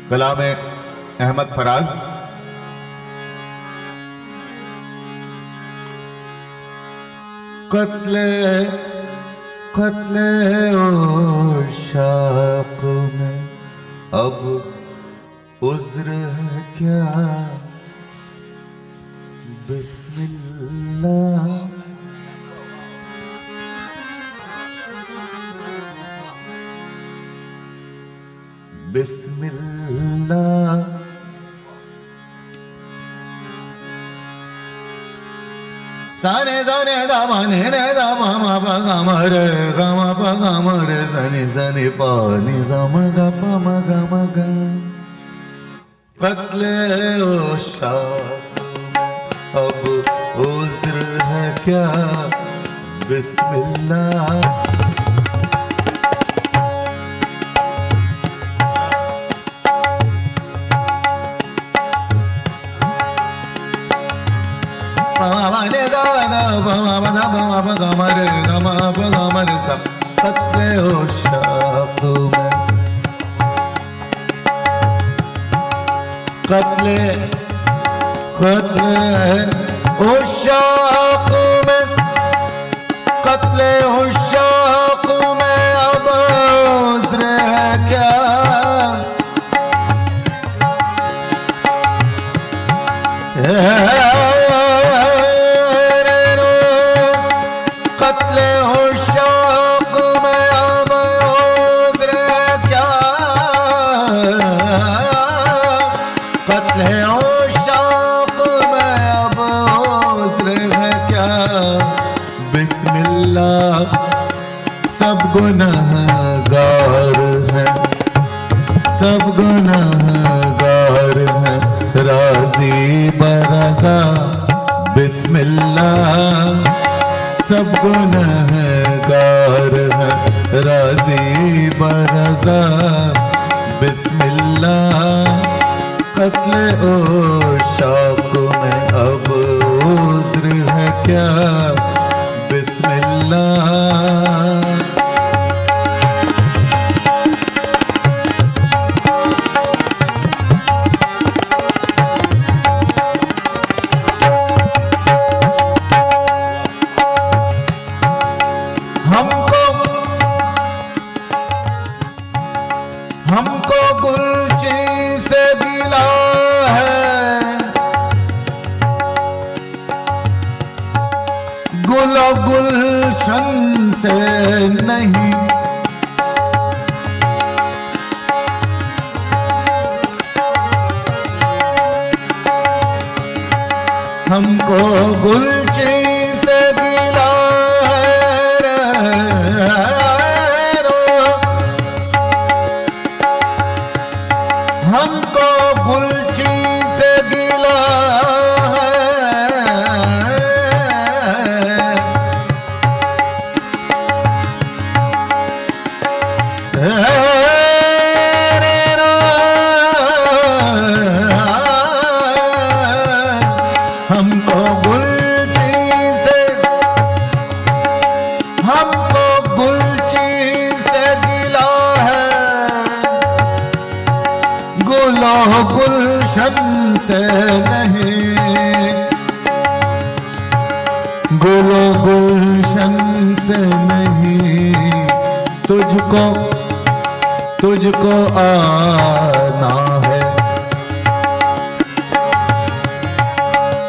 कलाम अहमद फराज। कत्ले उशाक में अब उज़्र है क्या, बिस्मिल्लाह। बिस्मिल्लाह सारे सारे दामा ने दामा मा पा गा मा रे गा मा पा गा मा रे सनी सनी पा नि सा मा गा पा मा गा मा गा। कत्ले उशाक अब उज़्र है क्या, बिस्मिल्लाह। कत्ले उशाक में कत्ले उशाक में कत्ले उशाक में अब उज़्र है क्या, सब गुनहगार हैं, सब गुनहगार हैं, राज़ी बरज़ा बिस्मिल्लाह। सब गुनहगार हैं, राज़ी बरज़ा बिस्मिल्लाह। कत्ले उशाक में अब उज़्र है क्या, बिस्मिल्लाह। हमको गुलची से गिला है, गुलो गुलशन से नहीं। हमको गुलची से गिला है, हमको गुलची से गिला है, हमको गुलची से गिला है, गुलो गुलशन से नहीं। गुलो गुलशन से नहीं, तुझको आना है,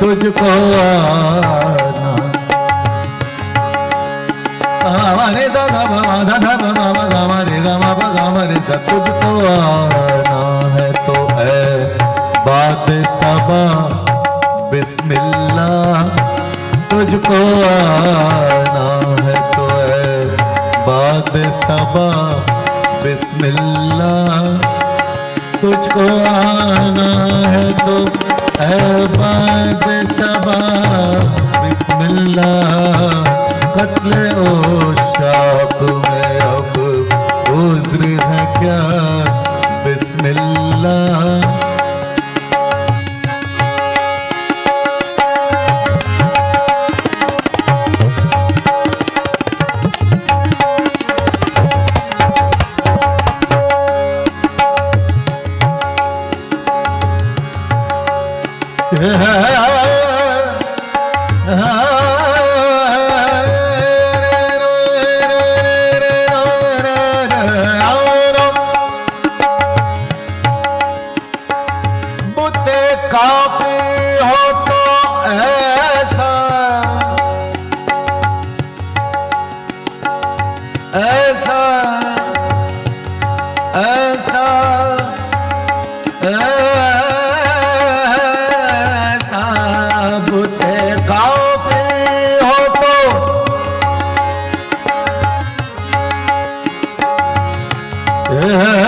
तुझको आना। हमारे दादा धा धा गा रे गा मा पा गा मा रे सा। तुझको आना है तो ऐ बात सबा बिस्मिल्लाह। तुझको आना है तो ऐ बात सबा बिस्मिल्लाह। तुझको आना है तो ऐ बात सबा बिस्मिल्लाह। कत्ले उशाक में अब उज़्र है क्या, बिस्मिल्लाह। बुते काफी हो तो ऐसा ऐसा ऐसा ऐसा बुते काफी हो तो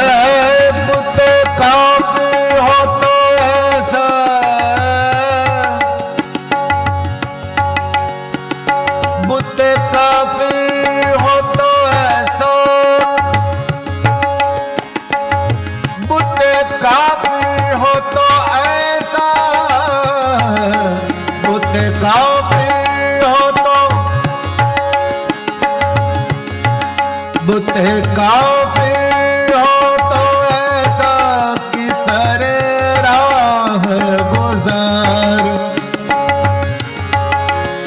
बुते काफी हो तो ऐसा बुते काफी हो तो ऐसा बुते काफी हो तो ऐसा बुते काफी हो तो बुते काफी हो तो ऐसा कि सरे राह गुजार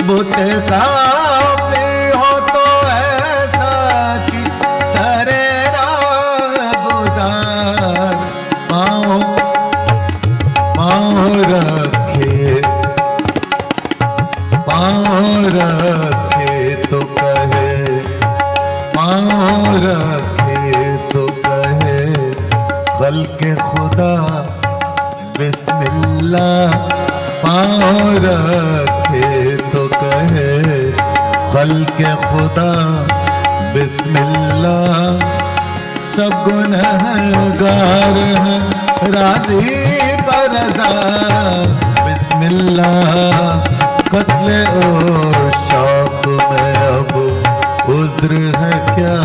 बुते काफी हो तो ऐसा कि सरे राह गुजार पाँव पाँव रखे तो कहे पाँव रखे तो कहे खल्के खुदा बिस्मिल्लाह पाँव रखे तो कहे खल्के खुदा बिस्मिल्लाह सब गुनहगार हैं राजी परज़ा बिस्मिल्लाह कत्ले और शौक में अब उज्र है क्या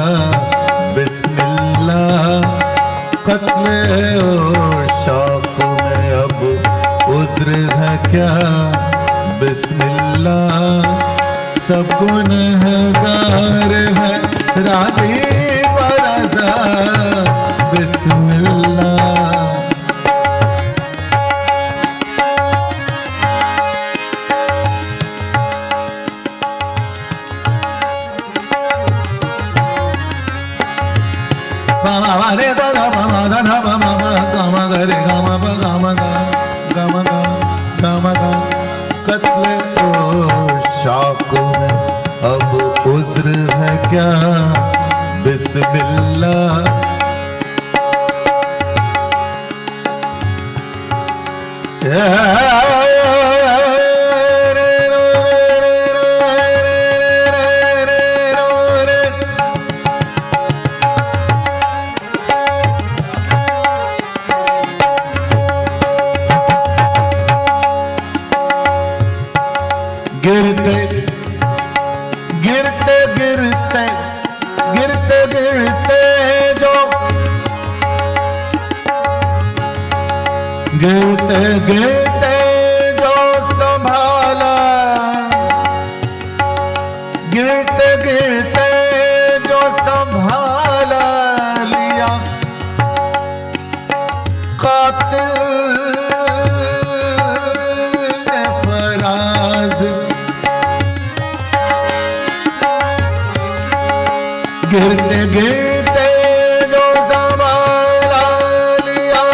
बिस्मिल्लाह कत्ले और शौक में अब उज्र है क्या बिस्मिल्लाह सब गुनहगार है राजी परज़ा बिस्मिल्लाह बाबा रे दादा बाबा दादा बाबा गामा गरे गामा बा गामा गा गामा गा गामा गा कत्ले ओ शौक में अब उज्र है क्या बिस्मिल्लाह गिरते गिरते गिरते गिरते गिरते जो गिरते गिरते जो संभाला गिरते गिरते जो संभाला लिया कातिल ने फराज गिरते गिरते जो संभाला लिया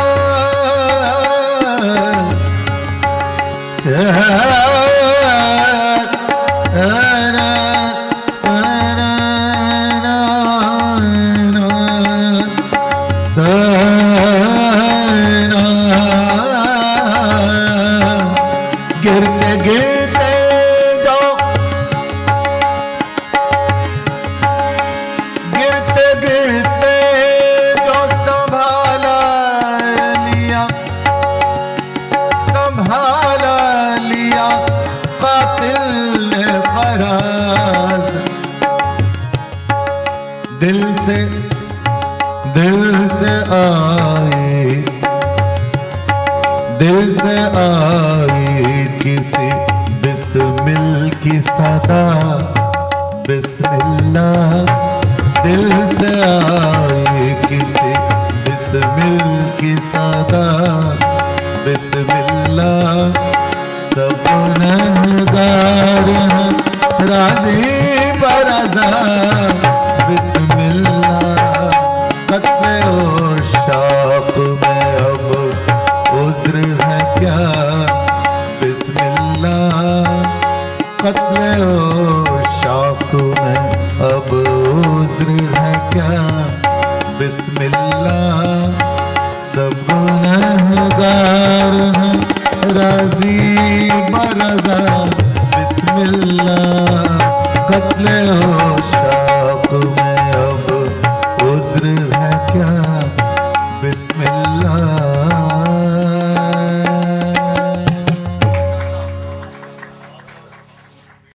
गिरते गिरते जो गिरते गिरते जो संभाला लिया कातिल ने फराज दिल से आई किसी बिस्मिल की सदा बिस्मिल्लाह दिल से आई किसी बिस्मिल की सदा बिस्मिल्लाह सब गुनहगार हैं राजी बरज़ा बिस्मिल्लाह। कत्ले ओ शौक में अब उज़्र है क्या बिस्मिल्लाह। कत्ले ओ शौक में अब उज़्र है क्या बिस्मिल्लाह। सब गुनहगार हैं राजी बरज़ा बिस्मिल्लाह। कत्ले हो शौक में